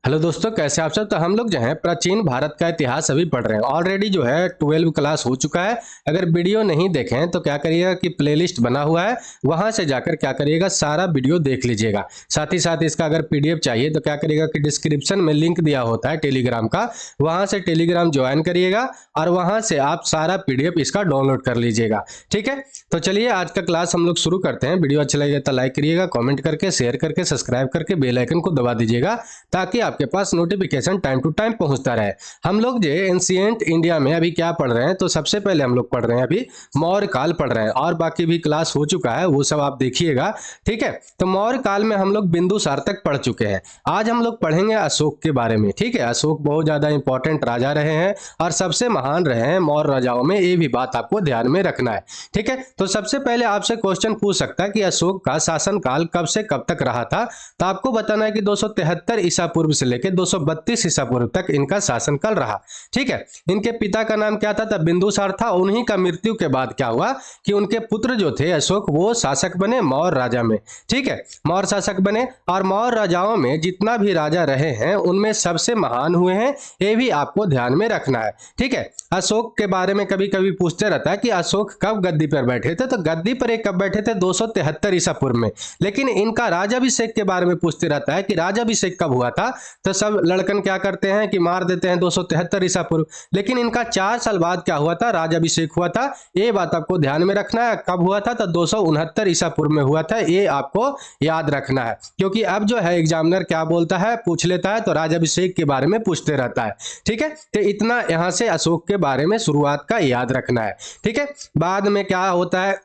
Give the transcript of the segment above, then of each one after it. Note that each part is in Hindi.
हेलो दोस्तों, कैसे आप सब। तो हम लोग जो है प्राचीन भारत का इतिहास अभी पढ़ रहे हैं। ऑलरेडी जो है 12 क्लास हो चुका है। अगर वीडियो नहीं देखें तो क्या करिएगा कि प्लेलिस्ट बना हुआ है, वहां से जाकर क्या करिएगा सारा वीडियो देख लीजिएगा। साथ ही साथ इसका अगर पीडीएफ चाहिए तो क्या करिएगा कि डिस्क्रिप्शन में लिंक दिया होता है टेलीग्राम का, वहां से टेलीग्राम ज्वाइन करिएगा और वहां से आप सारा पीडीएफ इसका डाउनलोड कर लीजिएगा। ठीक है, तो चलिए आज का क्लास हम लोग शुरू करते हैं। वीडियो अच्छा लगेगा तो लाइक करिएगा, कमेंट करके, शेयर करके, सब्सक्राइब करके बेल आइकन को दबा दीजिएगा ताकि आपके पास नोटिफिकेशन टाइम टू टाइम पहुंचता रहे। हम लोग जो एंशिएंट इंडिया में अभी क्या पढ़ रहे हैं, तो सबसे पहले हम लोग पढ़ रहे हैं अभी मौर्य काल पढ़ रहे हैं, और बाकी भी क्लास हो चुका है, वो सब आप देखिएगा। ठीक है, तो मौर्य काल में हम लोग बिंदुसार तक पढ़ चुके हैं। आज हम लोग पढ़ेंगे अशोक के बारे में। ठीक है, अशोक बहुत ज्यादा इंपॉर्टेंट राजा रहे हैं और सबसे महान रहे हैं मौर्य राजाओं में, ये भी बात आपको ध्यान में रखना है। ठीक है, तो सबसे पहले आपसे क्वेश्चन पूछ सकता है कि अशोक का शासन काल कब से कब तक रहा था। तो आपको बताना है कि 273 ईसा पूर्व से लेकर 232 ईसा पूर्व तक इनका शासनकाल रहा। ठीक है, इनके पिता का नाम क्या था, तब बिंदुसार था। उन्हीं का मृत्यु के बाद क्या हुआ कि उनके पुत्र जो थे अशोक, वो शासक बने मौर्य राजा में। ठीक है, मौर्य शासक बने और मौर्य राजाओं में जितना भी राजा रहे हैं उनमें सबसे महान हुए हैं, ये भी आपको ध्यान में रखना है। ठीक है, अशोक के बारे में कभी कभी पूछते रहता है कि अशोक कब गद्दी पर बैठे थे, तो गद्दी पर एक कब बैठे थे 273 ईसा पूर्व में। लेकिन इनका राजाभिषेक के बारे में पूछते रहता है कि राजाभिषेक कब हुआ था, तो सब लड़कन क्या करते हैं कि मार देते हैं 273 ईसा पूर्व। लेकिन इनका 4 साल बाद क्या हुआ था, राजाभिषेक हुआ था। ये बात आपको ध्यान में रखना है। कब हुआ था, तो 269 ईसा पूर्व में हुआ था। ये आपको याद रखना है, क्योंकि अब जो है एग्जामिनर क्या बोलता है, पूछ लेता है तो राजाभिषेक के बारे में पूछते रहता है। ठीक है, तो इतना यहां से अशोक के बारे में शुरुआत का याद रखना है। ठीक है, बाद में क्या होता है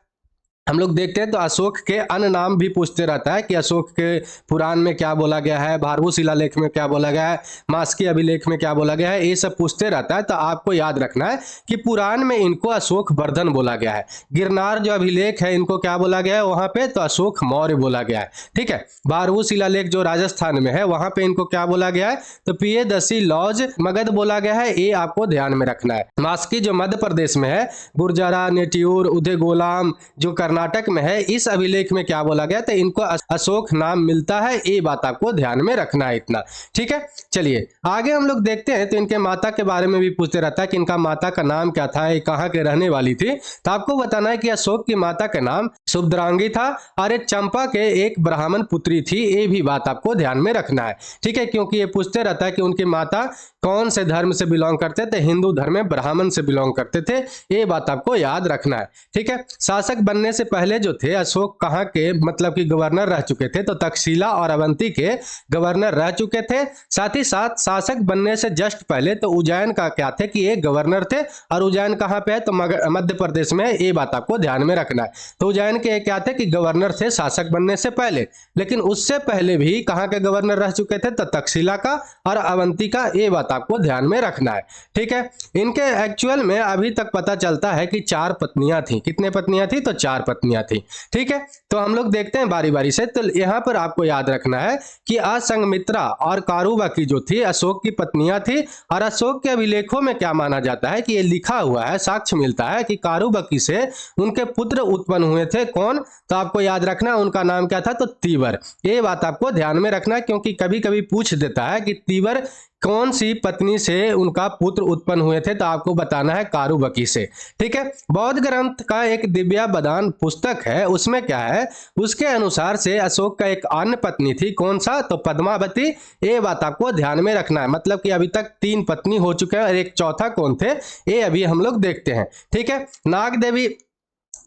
हम लोग देखते हैं, तो अशोक के अन्य नाम भी पूछते रहता है कि अशोक के पुराण में क्या बोला गया है, भारभू शिलालेख में क्या बोला गया है, मास्की अभिलेख में क्या बोला गया है, ये सब पूछते रहता है। तो आपको याद रखना है कि पुराण में इनको अशोक वर्धन बोला गया है। गिरनार जो अभिलेख है इनको क्या बोला गया है वहां पे, तो अशोक मौर्य बोला गया है। ठीक है, भारभू शिलालेख जो राजस्थान में है वहां पे इनको क्या बोला गया है, तो पियदसी लॉज मगध बोला गया है। ये आपको ध्यान में रखना है। मास्की जो मध्य प्रदेश में है, गुर्जरा, नेटियूर, उदयगोलाम जो कर्नाटक में है, इस अभिलेख में क्या बोला गया, तो इनको अशोक नाम मिलता है। ये बात आपको ध्यान में रखना है इतना। ठीक है, चलिए आगे हम लोग देखते हैं। तो इनके माता के बारे में भी पूछते रहता है कि इनका माता का नाम क्या था, ये कहाँ के रहने वाली थी। तो आपको बताना है कि अशोक की माता का नाम सुभद्रांगी था और एक चंपा के एक ब्राह्मण पुत्री थी। ये भी बात आपको ध्यान में रखना है। ठीक है, क्योंकि ये पूछते रहता है कि उनकी माता कौन से धर्म से बिलोंग करते थे, हिंदू धर्म में ब्राह्मण से बिलोंग करते थे। ये बात आपको याद रखना है। ठीक है, शासक बनने से पहले जो थे अशोक कहाँ के मतलब कि गवर्नर रह चुके थे, तो तक्षशिला और अवंती के गवर्नर रह चुके थे। साथ ही साथ शासक बनने से जस्ट पहले तो उज्जैन का क्या थे कि एक गवर्नर थे, और उज्जैन कहाँ पे है, तो मध्य प्रदेश में है। ये बात आपको ध्यान में रखना है। तो उज्जैन के क्या थे कि गवर्नर थे शासक बनने से पहले। लेकिन उससे पहले भी कहाँ के गवर्नर रह चुके थे, तो तक्षशिला का और अवंती का। ये बात आपको ध्यान में रखना है। ठीक है, इनके एक्चुअल में अभी तक पता चलता है कि 4 पत्नियां थी। कितने पत्नियां थी, तो 4 पत्नियां थी। ठीक है, तो हम लोग देखते हैं बारी बारी से। तो यहां पर आपको याद रखना है कि असंगमित्रा और कारुबाकी जो थी अशोक की पत्नियां थी। और अशोक के अभिलेखों में क्या माना जाता है कि ये लिखा हुआ है, साक्ष्य मिलता है कि कारुबाकी से उनके पुत्र उत्पन्न हुए थे। कौन, तो आपको याद रखना उनका नाम क्या था, तो तीवर। ये बात आपको ध्यान में रखना है, क्योंकि कभी कभी पूछ देता है कि तीवर कौन सी पत्नी से उनका पुत्र उत्पन्न हुए थे, तो आपको बताना है कारुबाकी से। ठीक है, बौद्ध ग्रंथ का एक दिव्या बदान पुस्तक है, उसमें क्या है, उसके अनुसार से अशोक का एक अन्य पत्नी थी। कौन सा, तो पद्मावती। ये बात आपको ध्यान में रखना है। मतलब कि अभी तक 3 पत्नी हो चुके हैं और एक चौथा कौन थे, ये अभी हम लोग देखते हैं। ठीक है, नाग देवी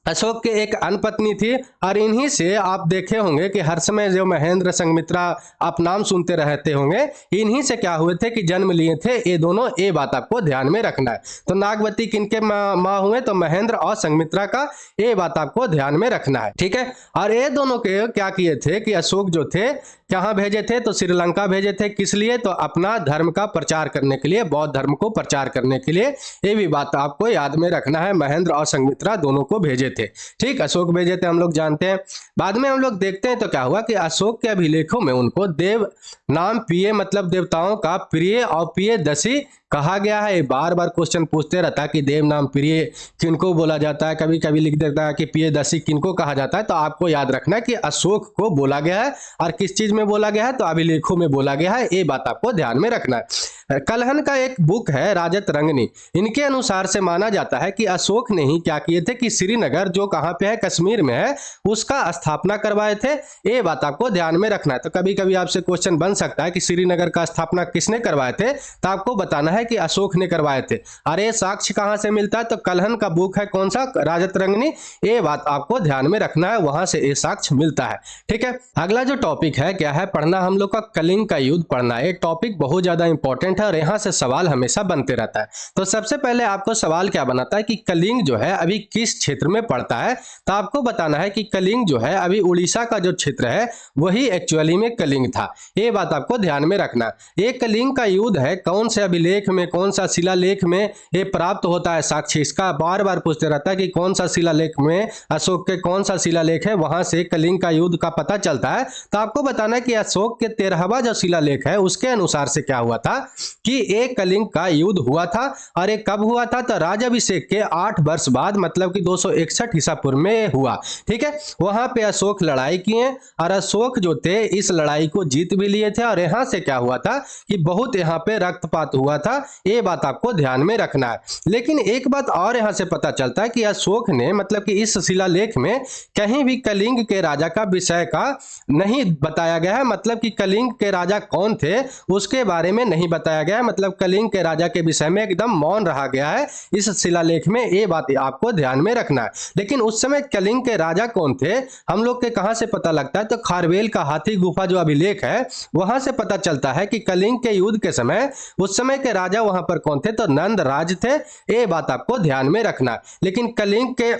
अशोक के एक अन्य पत्नी थी। और इन्हीं से आप देखे होंगे कि हर समय जो महेंद्र, संघमित्रा आप नाम सुनते रहते होंगे, इन्हीं से क्या हुए थे कि जन्म लिए थे ये दोनों। ये बात आपको ध्यान में रखना है। तो नागवती किनके माँ हुए, तो महेंद्र और संघमित्रा का। ये बात आपको ध्यान में रखना है। ठीक है, और ये दोनों के क्या किए थे कि अशोक जो थे कहाँ भेजे थे, तो श्रीलंका भेजे थे। किस लिए, तो अपना धर्म का प्रचार करने के लिए, बौद्ध धर्म को प्रचार करने के लिए। ये भी बात आपको याद में रखना है, महेंद्र और संघमित्रा दोनों को भेजे थे। ठीक, अशोक भेजे थे, हम लोग जानते हैं। बाद में हम लोग देखते हैं तो क्या हुआ कि अशोक के अभिलेखों में उनको देव नाम प्रिय मतलब देवताओं का प्रिय और प्रियदर्शी कहा गया है। बार बार क्वेश्चन पूछते रहता है कि देव नाम प्रिय किनको बोला जाता है, कभी कभी लिख देता है कि प्रियदर्शी किनको कहा जाता है। तो आपको याद रखना है कि अशोक को बोला गया है और किस चीज में बोला गया है, तो अभिलेखों में बोला गया है। ये बात आपको ध्यान में रखना है। कलहन का एक बुक है राजत रंगनी, इनके अनुसार से माना जाता है कि अशोक ने ही क्या किए थे कि श्रीनगर जो कहाँ पे है, कश्मीर में है, उसका स्थापना करवाए थे। ये बात आपको ध्यान में रखना है। तो कभी कभी आपसे क्वेश्चन बन सकता है कि श्रीनगर का स्थापना किसने करवाए थे, तो आपको बताना है कि अशोक ने करवाए थे। अरे साक्ष्य कहां से मिलता है, तो कलहन का बुक है कौन सा, राजत रंगनी। ये बात आपको ध्यान में रखना है, वहां से ये साक्ष्य मिलता है। ठीक है, अगला जो टॉपिक है क्या है पढ़ना हम लोग का, कलिंग का युद्ध पढ़ना है। ये टॉपिक बहुत ज्यादा इंपॉर्टेंट है और यहाँ से सवाल हमेशा बनते रहता है। तो सबसे पहले आपको सवाल क्या बनाता है कि कलिंग जो है अभी किस क्षेत्र में पड़ता है, तो आपको बताना है कि कलिंग जो है अभी उड़ीसा का जो क्षेत्र है वही एक्चुअली में कलिंग था। ये बात आपको ध्यान में रखना। ये कलिंग का युद्ध है कौन से अभिलेख में, कौन सा शिलालेख में ये प्राप्त होता है साक्ष्य, इसका बार बार पूछते रहता है कि कौन सा शिलालेख में, अशोक के कौन सा शिलालेख है, वहां से कलिंग का युद्ध का पता चलता है। तो आपको बताना है कि अशोक के 13वां जो शिलालेख है उसके अनुसार से क्या हुआ था कि एक कलिंग का युद्ध हुआ था। और ये कब हुआ था, तो राजाभिषेक के 8 वर्ष बाद, मतलब कि 261 ईसा पूर्व में हुआ। ठीक है, वहां पे अशोक लड़ाई किए और अशोक जो थे इस लड़ाई को जीत भी लिए थे। और यहां से क्या हुआ था कि बहुत यहां पे रक्तपात हुआ था। ये बात आपको ध्यान में रखना है। लेकिन एक बात और यहां से पता चलता है कि अशोक ने, मतलब कि इस शिलालेख में कहीं भी कलिंग के राजा का विषय का नहीं बताया गया है, मतलब कि कलिंग के राजा कौन थे उसके बारे में नहीं बताया गया है, मतलब कलिंग के राजा के विषय में एकदम मौन रहा गया है इस शिलालेख में। ये बात आपको ध्यान में रखना है। लेकिन उस समय कलिंग के राजा कौन थे हम लोग के कहां से पता लगता है, तो खारवेल का हाथी गुफा जो अभिलेख है वहां से पता चलता है कि कलिंग के युद्ध के समय उस समय के राजा वहां पर कौन थे, तो नंद राज थे। ये बात आपको ध्यान में रखना। लेकिन कलिंग के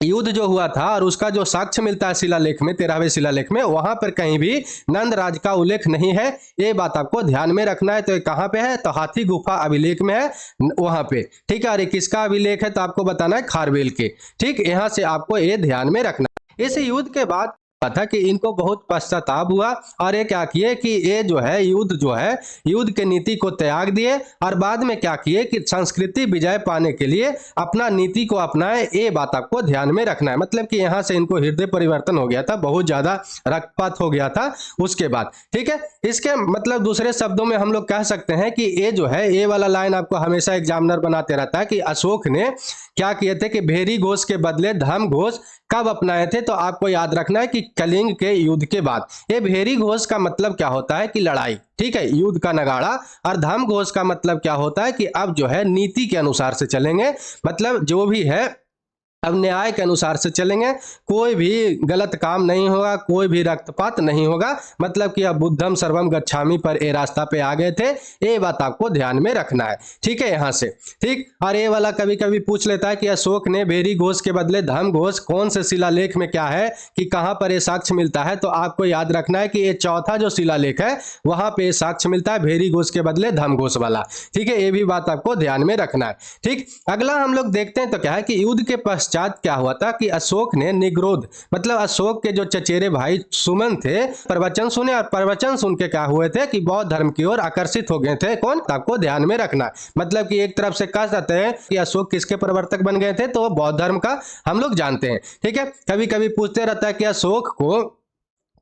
युद्ध जो हुआ था और उसका जो साक्ष्य मिलता है शिलालेख में, 13वें शिलालेख में, वहां पर कहीं भी नंद राज का उल्लेख नहीं है। ये बात आपको ध्यान में रखना है। तो कहां पे है, तो हाथी गुफा अभिलेख में है वहां पे। ठीक है, और किसका अभिलेख है, तो आपको बताना है खारवेल के। ठीक, यहां से आपको ये ध्यान में रखना। इस युद्ध के बाद था कि इनको बहुत पश्चाताप हुआ और ये क्या किए कि ये जो है युद्ध के नीति को त्याग दिए और बाद में क्या किए कि संस्कृति विजय पाने के लिए अपना नीति को अपनाए। ये बात आपको ध्यान में रखना है। मतलब कि यहां से इनको हृदय परिवर्तन हो गया था, बहुत ज्यादा रक्तपात हो गया था उसके बाद। ठीक है, इसके मतलब दूसरे शब्दों में हम लोग कह सकते हैं कि ये जो है, ये वाला लाइन आपको हमेशा एग्जामिनर बनाते रहता है कि अशोक ने क्या किए थे कि भेरी घोष के बदले धर्म घोष कब अपनाए थे, तो आपको याद रखना है कि कलिंग के युद्ध के बाद। ये भेरी घोष का मतलब क्या होता है कि लड़ाई, ठीक है, युद्ध का नगाड़ा। और धर्म घोष का मतलब क्या होता है कि अब जो है नीति के अनुसार से चलेंगे, मतलब जो भी है अब न्याय के अनुसार से चलेंगे, कोई भी गलत काम नहीं होगा, कोई भी रक्तपात नहीं होगा। मतलब कि अब बुद्धम सर्वम गच्छामि पर ये रास्ता पे आ गए थे। ये बात आपको ध्यान में रखना है। ठीक है, यहां से ठीक। और ये वाला कभी कभी पूछ लेता है कि अशोक ने भेरी घोष के बदले धर्म घोष, कौन से शिलालेख में क्या है कि कहां पर ये साक्ष्य मिलता है, तो आपको याद रखना है कि ये चौथा जो शिलालेख है वहां पे साक्ष्य मिलता है भेरी घोष के बदले धर्म घोष वाला। ठीक है, ये भी बात आपको ध्यान में रखना है। ठीक, अगला हम लोग देखते हैं तो क्या है कि युद्ध के पश्चात क्या हुआ था कि अशोक ने निग्रोध, मतलब अशोक के जो चचेरे भाई सुमन थे, प्रवचन सुने और प्रवचन सुन के क्या हुए थे कि बौद्ध धर्म की ओर आकर्षित हो गए थे। कौन, आपको ध्यान में रखना। मतलब कि एक तरफ से कह सकते हैं कि अशोक किसके प्रवर्तक बन गए थे, तो बौद्ध धर्म का हम लोग जानते हैं। ठीक है, कभी कभी पूछते रहता है कि अशोक को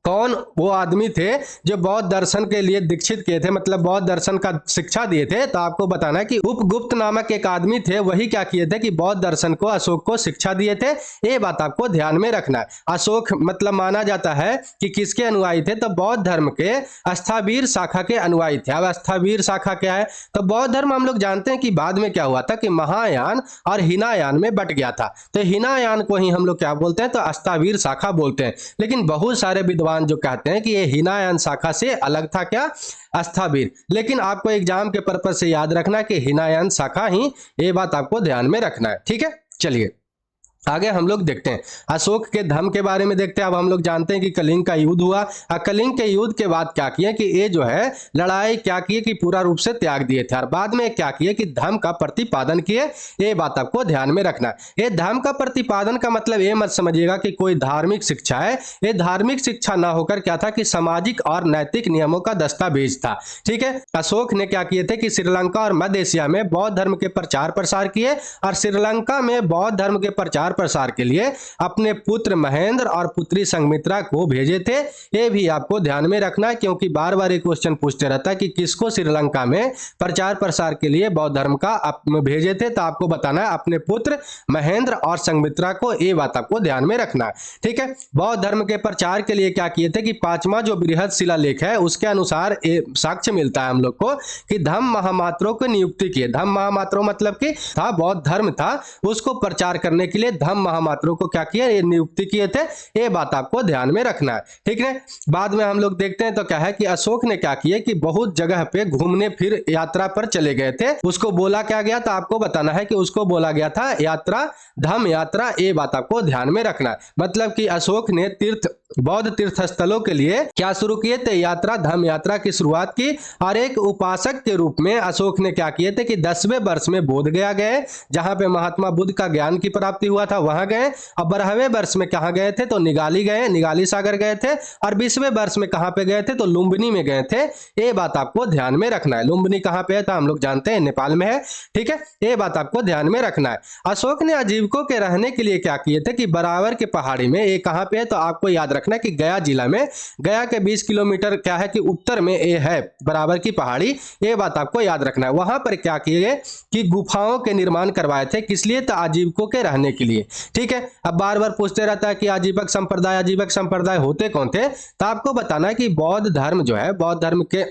कौन वो आदमी थे जो बौद्ध दर्शन के लिए दीक्षित किए थे, मतलब बौद्ध दर्शन का शिक्षा दिए थे, तो आपको बताना है कि उपगुप्त नामक एक आदमी थे, वही क्या किए थे कि बौद्ध दर्शन को अशोक को शिक्षा दिए थे। ये बात आपको ध्यान में रखना है। अशोक मतलब माना जाता है कि किसके अनुयायी थे, तो बौद्ध धर्म के अस्थावीर शाखा के अनुयायी थे। अब अस्थावीर शाखा क्या है, तो बौद्ध धर्म हम लोग जानते हैं कि बाद में क्या हुआ था कि महायान और हीनायान में बट गया था। तो हीनायान को ही हम लोग क्या बोलते हैं, तो अस्थावीर शाखा बोलते हैं। लेकिन बहुत सारे विद्वान जो कहते हैं कि ये हीनायान शाखा से अलग था क्या, अस्थावीर। लेकिन आपको एग्जाम के पर्पज से याद रखना है कि हीनायान शाखा ही, ये बात आपको ध्यान में रखना है। ठीक है, चलिए आगे हम लोग देखते हैं अशोक के धर्म के बारे में देखते हैं। अब हम लोग जानते हैं कि कलिंग का युद्ध हुआ और कलिंग के युद्ध के बाद क्या किए कि ये जो है लड़ाई क्या किए कि पूरा रूप से त्याग दिए थे और बाद में क्या किए कि धर्म का प्रतिपादन किए। ये बात आपको ध्यान में रखना है। ये धर्म का प्रतिपादन का मतलब ये मत समझिएगा कि कोई धार्मिक शिक्षा है। ये धार्मिक शिक्षा ना होकर क्या था कि सामाजिक और नैतिक नियमों का दस्तावेज था। ठीक है, अशोक ने क्या किए थे कि श्रीलंका और मध्य एशिया में बौद्ध धर्म के प्रचार प्रसार किए और श्रीलंका में बौद्ध धर्म के प्रचार प्रसार के लिए अपने पुत्र महेंद्र और पुत्री संघमित्रा को भेजे थे। ये भी आपको ध्यान में रखना है क्योंकि बार बार ये क्वेश्चन पूछते रहता है कि किसको श्रीलंका में प्रचार प्रसार के लिए बौद्ध धर्म का भेजे थे, तो आपको बताना है अपने पुत्र महेंद्र और संघमित्रा को। ये बात आपको ध्यान में रखना है। ठीक है, बौद्ध धर्म के प्रचार के लिए क्या किए थे कि 5वां जो बृहद शिलालेख है उसके अनुसार साक्ष्य मिलता है हम लोग को कि धम्म महामात्रों को नियुक्ति की। धम्म महामात्रों मतलब कि था बौद्ध धर्म था, उसको प्रचार करने के लिए धम्म महामात्रों को क्या किया, ये नियुक्ति किए थे। ये बात आपको ध्यान में रखना है। ठीक है, बाद में हम लोग देखते हैं तो क्या है कि अशोक ने क्या किया कि बहुत जगह पे घूमने फिर यात्रा पर चले गए थे। उसको बोला क्या गया था आपको बताना है कि उसको बोला गया था यात्रा, धम्म यात्रा। ये बात आपको ध्यान में रखना है। मतलब कि अशोक ने बौद्ध तीर्थ स्थलों के लिए क्या शुरू किए थे, यात्रा, धम्म यात्रा की शुरुआत की। और एक उपासक के रूप में अशोक ने क्या किए थे कि 10वें वर्ष में बोध गया गए, जहां पे महात्मा बुद्ध का ज्ञान की प्राप्ति हुआ था वहां गए। और 12वें वर्ष में कहां गए थे तो निगाली गए, निगाली सागर गए थे। और 20वें वर्ष में कहां पे गए थे तो लुम्बिनी में गए थे। ये बात आपको ध्यान में रखना है। लुम्बिनी कहां पे है तो हम लोग जानते हैं नेपाल में है। ठीक है, ये बात आपको ध्यान में रखना है। अशोक ने आजीविकों के रहने के लिए क्या किए थे कि बराबर के पहाड़ी में, ये कहां पे है तो आपको याद रखना कि गया जिला में, गया के 20 किलोमीटर क्या है कि उत्तर में ये है बराबर की पहाड़ी। ये बात आपको याद रखना है। वहां पर क्या किए कि गुफाओं के निर्माण करवाए थे, किस लिए तो आजीविकों के रहने के लिए। ठीक है, अब बार बार पूछते रहता है कि आजीवक संप्रदाय होते कौन थे, तो आपको बताना है कि बौद्ध धर्म जो है, बौद्ध धर्म के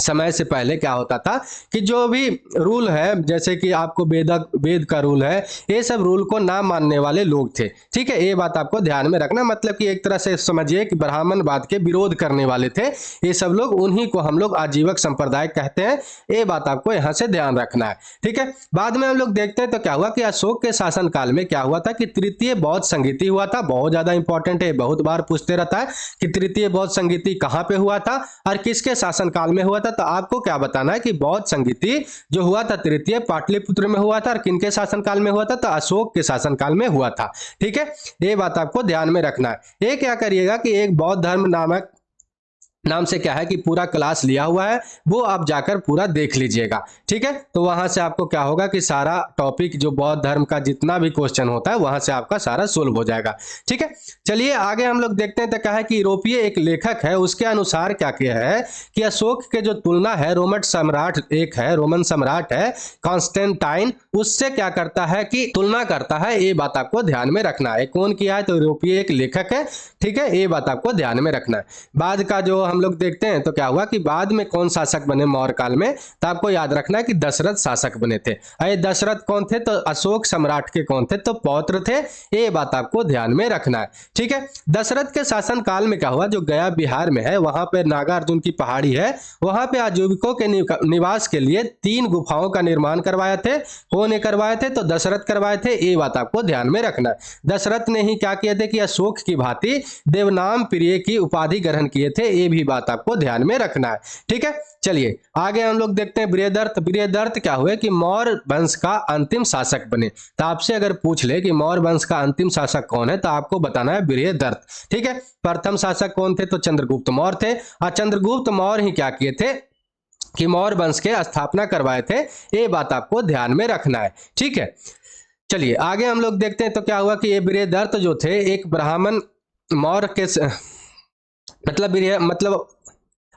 समय से पहले क्या होता था कि जो भी रूल है, जैसे कि आपको वेद का रूल है, ये सब रूल को ना मानने वाले लोग थे। ठीक है, ये बात आपको ध्यान में रखना। मतलब कि एक तरह से समझिए कि ब्राह्मणवाद के विरोध करने वाले थे ये सब लोग, उन्हीं को हम लोग आजीवक संप्रदाय कहते हैं। ये बात आपको यहाँ से ध्यान रखना है। ठीक है, बाद में हम लोग देखते हैं तो क्या हुआ कि अशोक के शासन काल में क्या हुआ था कि तृतीय बौद्ध संगीति हुआ था। बहुत ज्यादा इंपॉर्टेंट है, बहुत बार पूछते रहता है कि तृतीय बौद्ध संगीति कहाँ पे हुआ था और किसके शासन काल में हुआ था। तो आपको क्या बताना है कि बौद्ध संगीति जो हुआ था तृतीय पाटलिपुत्र में हुआ था और किनके शासनकाल में हुआ था तो अशोक के शासनकाल में हुआ था। ठीक है, ये बात आपको ध्यान में रखना है। ये क्या करिएगा कि एक बौद्ध धर्म नाम से क्या है कि पूरा क्लास लिया हुआ है, वो आप जाकर पूरा देख लीजिएगा। ठीक है, तो वहां से आपको क्या होगा कि सारा टॉपिक जो बौद्ध धर्म का जितना भी क्वेश्चन होता है वहां से आपका सारा सोल्व हो जाएगा। ठीक है, चलिए आगे हम लोग देखते हैं तो क्या है कि यूरोपीय एक लेखक है, उसके अनुसार क्या किया है कि अशोक के जो तुलना है रोमन सम्राट है कॉन्स्टेंटाइन, उससे क्या करता है कि तुलना करता है। ये बात आपको ध्यान में रखना है। कौन किया है तो यूरोपीय एक लेखक है। ठीक है, ये बात आपको ध्यान में रखना है। बाद का जो हम लोग देखते हैं तो क्या हुआ कि बाद में कौन शासक बने मौर्य काल में, तो आपको याद रखना है कि दशरथ शासक बने थे। अरे दशरथ कौन थे तो अशोक सम्राट के कौन थे तो पौत्र थे। ये बात आपको ध्यान में रखना है। ठीक है, दशरथ के शासन काल में क्या हुआ, जो गया बिहार में है वहां पे नागार्जुन की पहाड़ी है, वहां पे आजीविकों के निवास के लिए 3 गुफाओं का निर्माण करवाए थे। कौन ने करवाए थे तो दशरथ करवाए थे। ये बात आपको ध्यान में रखना है। दशरथ ने ही क्या किए थे कि अशोक की भांति देवनाम प्रिय की उपाधि ग्रहण किए थे। ये भी बात आपको ध्यान में रखना है। ठीक है, चलिए आगे हम लोग देखते हैं बृहदर्थ क्या हुए कि मौर्य वंश का अंतिम शासक बने। तो आपसे अगर पूछ ले कि मौर्य वंश का अंतिम शासक कौन है तो आपको बताना है बृहदर्थ। ठीक है, प्रथम शासक कौन थे तो चंद्रगुप्त मौर्य थे। और चंद्रगुप्त मौर्य ही क्या किए थे कि मौर्य वंश के स्थापना करवाए थे। ये बात आपको ध्यान में रखना है। ठीक है, चलिए आगे हम लोग देखते हैं तो क्या हुआ कि ये बृहदर्थ जो थे एक ब्राह्मण मौर्य के मतलब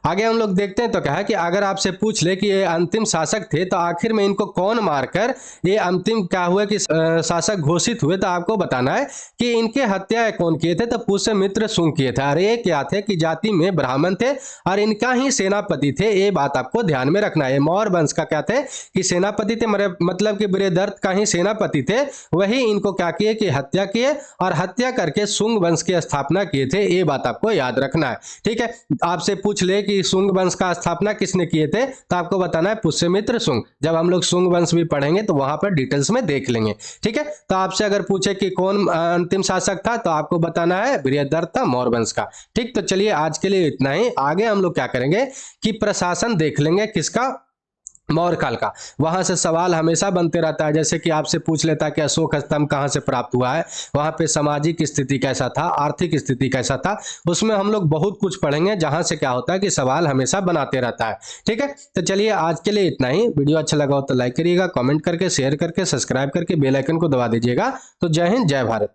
आगे हम लोग देखते हैं तो क्या है कि अगर आपसे पूछ ले कि ये अंतिम शासक थे तो आखिर में इनको कौन मारकर ये अंतिम क्या हुआ कि शासक घोषित हुए, तो आपको बताना है कि इनके हत्या कौन किए थे तो पुष्यमित्र शुंग किए थे। और ये क्या थे कि जाति में ब्राह्मण थे और इनका ही सेनापति थे। ये बात आपको ध्यान में रखना है। मौर्य वंश का क्या थे कि सेनापति थे, मतलब कि बृहदर्थ का ही सेनापति थे। वही इनको क्या किए कि हत्या किए और हत्या करके शुंग वंश की स्थापना किए थे। ये बात आपको याद रखना है। ठीक है, आपसे पूछ ले कि कि शुंग वंश का स्थापना किसने किए थे, तो आपको बताना है पुष्यमित्र शुंग। जब हम लोग शुंग वंश भी पढ़ेंगे तो वहां पर डिटेल्स में देख लेंगे। ठीक है, तो आपसे अगर पूछे कि कौन अंतिम शासक था, तो आपको बताना है बृहद्रथ मौर्य वंश का। ठीक, तो चलिए आज के लिए इतना ही। आगे हम लोग क्या करेंगे कि प्रशासन देख लेंगे किसका, मौर्य काल का। वहां से सवाल हमेशा बनते रहता है, जैसे कि आपसे पूछ लेता है कि अशोक स्तंभ कहां से प्राप्त हुआ है, वहां पे सामाजिक स्थिति कैसा था, आर्थिक स्थिति कैसा था, उसमें हम लोग बहुत कुछ पढ़ेंगे, जहां से क्या होता है कि सवाल हमेशा बनाते रहता है। ठीक है, तो चलिए आज के लिए इतना ही। वीडियो अच्छा लगा हो तो लाइक करिएगा, कमेंट करके, शेयर करके, सब्सक्राइब करके बेल आइकन को दबा दीजिएगा। तो जय हिंद, जय भारत।